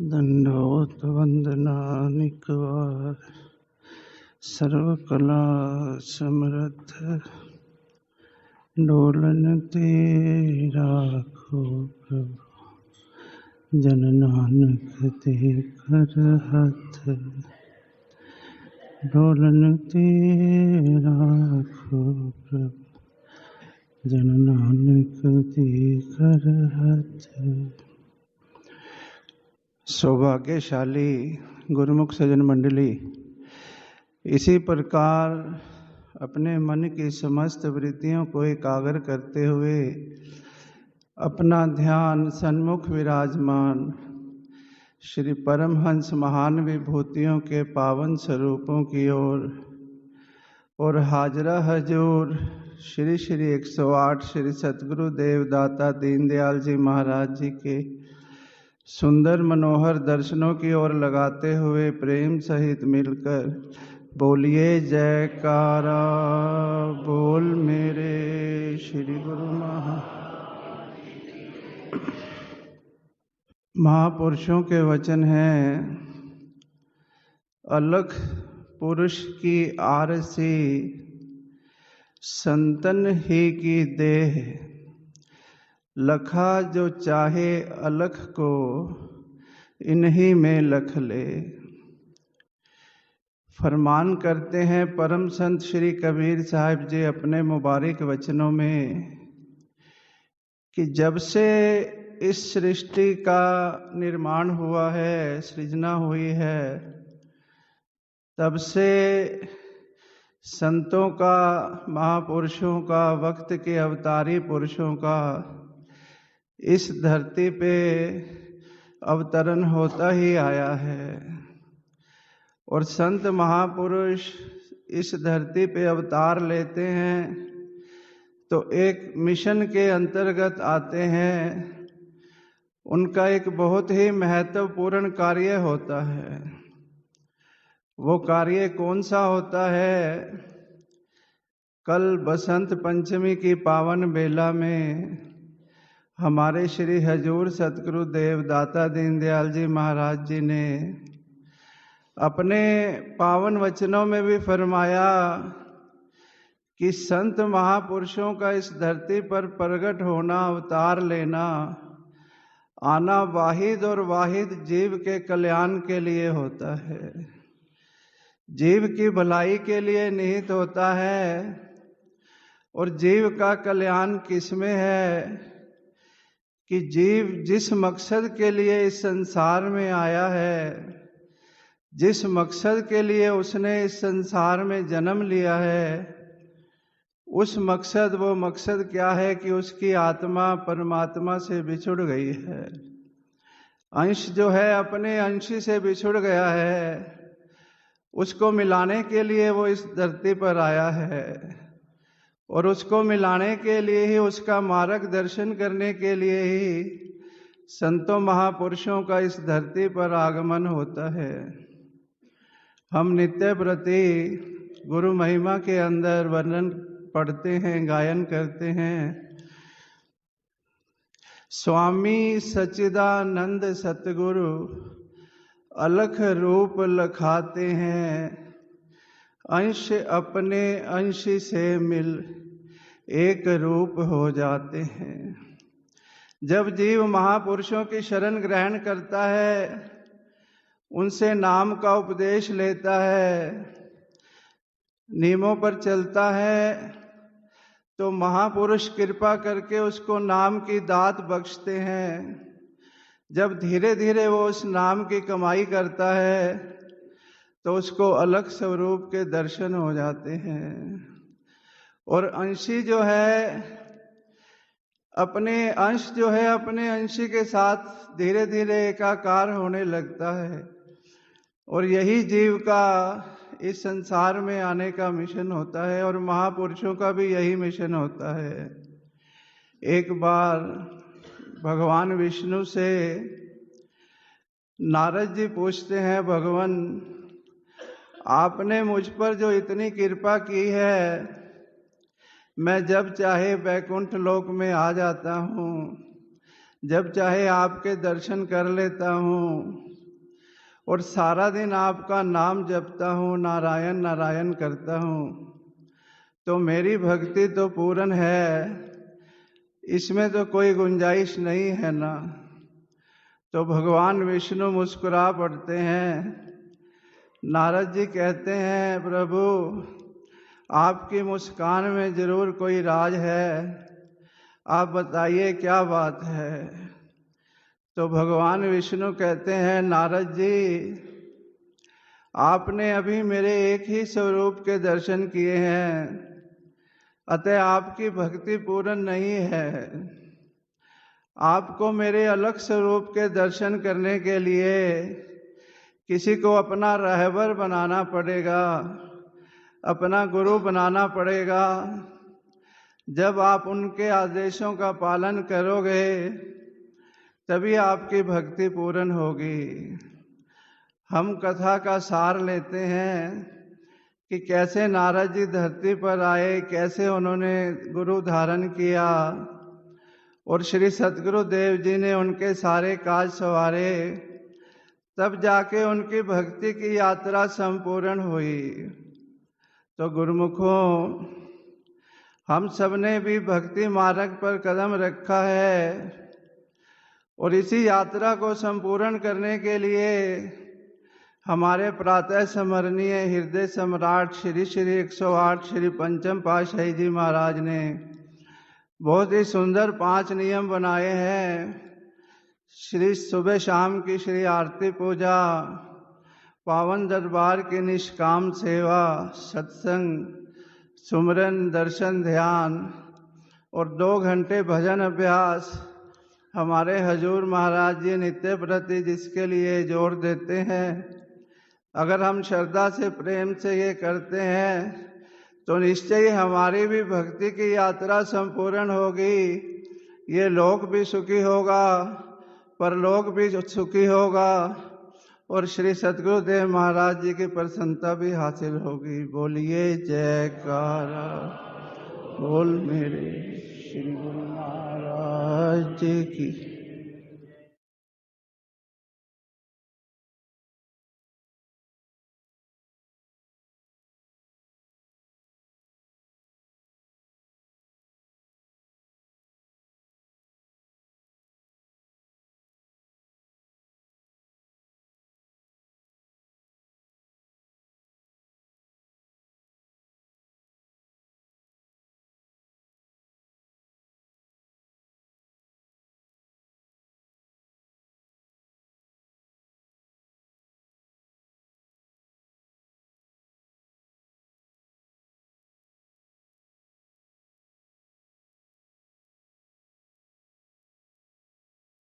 दंडोत वंदनानिकवार सर्वकला समर्थ Dolan तेरा खो प्रभु जन नानक ते कर हथ डोलन तेरा खो प्रभु जन नानक ते कर हथ। सौभाग्यशाली गुरुमुख सज्जन मंडली, इसी प्रकार अपने मन की समस्त वृत्तियों को एकाग्र करते हुए अपना ध्यान सन्मुख विराजमान श्री परमहंस महान विभूतियों के पावन स्वरूपों की ओर और हाजरा हजूर श्री श्री 108 श्री सतगुरु देवदाता दीनदयाल जी महाराज जी के सुंदर मनोहर दर्शनों की ओर लगाते हुए प्रेम सहित मिलकर बोलिए जयकारा बोल मेरे श्री गुरु महापुरुषों के वचन हैं, अलख पुरुष की आरसी संतन ही की देह, लखा जो चाहे अलख को इन्हीं में लख ले। फरमान करते हैं परम संत श्री कबीर साहिब जी अपने मुबारक वचनों में कि जब से इस सृष्टि का निर्माण हुआ है, सृजना हुई है, तब से संतों का, महापुरुषों का, वक्त के अवतारी पुरुषों का इस धरती पे अवतरण होता ही आया है। और संत महापुरुष इस धरती पे अवतार लेते हैं तो एक मिशन के अंतर्गत आते हैं। उनका एक बहुत ही महत्वपूर्ण कार्य होता है। वो कार्य कौन सा होता है? कल बसंत पंचमी की पावन बेला में हमारे श्री हजूर सतगुरु देवदाता दीनदयाल जी महाराज जी ने अपने पावन वचनों में भी फरमाया कि संत महापुरुषों का इस धरती पर प्रकट होना, अवतार लेना, आना वाहिद और वाहिद जीव के कल्याण के लिए होता है, जीव की भलाई के लिए निहित होता है। और जीव का कल्याण किसमें है कि जीव जिस मकसद के लिए इस संसार में आया है, जिस मकसद के लिए उसने इस संसार में जन्म लिया है, उस मकसद, वो मकसद क्या है कि उसकी आत्मा परमात्मा से बिछुड़ गई है। अंश जो है अपने अंश से बिछुड़ गया है, उसको मिलाने के लिए वो इस धरती पर आया है। और उसको मिलाने के लिए ही, उसका मार्गदर्शन करने के लिए ही संतों महापुरुषों का इस धरती पर आगमन होता है। हम नित्य प्रति गुरु महिमा के अंदर वर्णन पढ़ते हैं, गायन करते हैं। स्वामी सच्चिदानंद सतगुरु अलख रूप लखाते हैं, अंश अपने अंश से मिल एक रूप हो जाते हैं। जब जीव महापुरुषों की शरण ग्रहण करता है, उनसे नाम का उपदेश लेता है, नियमों पर चलता है, तो महापुरुष कृपा करके उसको नाम की दात बख्शते हैं। जब धीरे धीरे वो उस नाम की कमाई करता है तो उसको अलग स्वरूप के दर्शन हो जाते हैं। और अंशी जो है अपने अंश जो है अपने अंशी के साथ धीरे धीरे एकाकार होने लगता है। और यही जीव का इस संसार में आने का मिशन होता है, और महापुरुषों का भी यही मिशन होता है। एक बार भगवान विष्णु से नारद जी पूछते हैं, भगवान आपने मुझ पर जो इतनी कृपा की है, मैं जब चाहे वैकुंठ लोक में आ जाता हूँ, जब चाहे आपके दर्शन कर लेता हूँ, और सारा दिन आपका नाम जपता हूँ, नारायण नारायण करता हूँ, तो मेरी भक्ति तो पूर्ण है, इसमें तो कोई गुंजाइश नहीं है ना। तो भगवान विष्णु मुस्कुरा पड़ते हैं। नारद जी कहते हैं, प्रभु आपकी मुस्कान में जरूर कोई राज है, आप बताइए क्या बात है। तो भगवान विष्णु कहते हैं, नारद जी आपने अभी मेरे एक ही स्वरूप के दर्शन किए हैं, अतः आपकी भक्ति पूर्ण नहीं है। आपको मेरे अलग स्वरूप के दर्शन करने के लिए किसी को अपना रहबर बनाना पड़ेगा, अपना गुरु बनाना पड़ेगा। जब आप उनके आदेशों का पालन करोगे तभी आपकी भक्ति पूर्ण होगी। हम कथा का सार लेते हैं कि कैसे नारद जी धरती पर आए, कैसे उन्होंने गुरु धारण किया और श्री सतगुरु देव जी ने उनके सारे काज संवारे, तब जाके उनकी भक्ति की यात्रा संपूर्ण हुई। तो गुरुमुखों, हम सब ने भी भक्ति मार्ग पर कदम रखा है और इसी यात्रा को संपूर्ण करने के लिए हमारे प्रातः स्मरणीय हृदय सम्राट श्री श्री 108 श्री पंचम पातशाही जी महाराज ने बहुत ही सुंदर 5 नियम बनाए हैं। श्री सुबह शाम की श्री आरती पूजा, पावन दरबार की निष्काम सेवा, सत्संग, सुमरन, दर्शन, ध्यान और 2 घंटे भजन अभ्यास हमारे हजूर महाराज जी नित्य प्रति जिसके लिए जोर देते हैं। अगर हम श्रद्धा से प्रेम से ये करते हैं तो निश्चय ही हमारी भी भक्ति की यात्रा संपूर्ण होगी। ये लोक भी सुखी होगा, परलोक भी सुखी होगा और श्री सतगुरुदेव महाराज जी की प्रसन्नता भी हासिल होगी। बोलिए जयकारा बोल मेरे श्री गुरु महाराज जी की।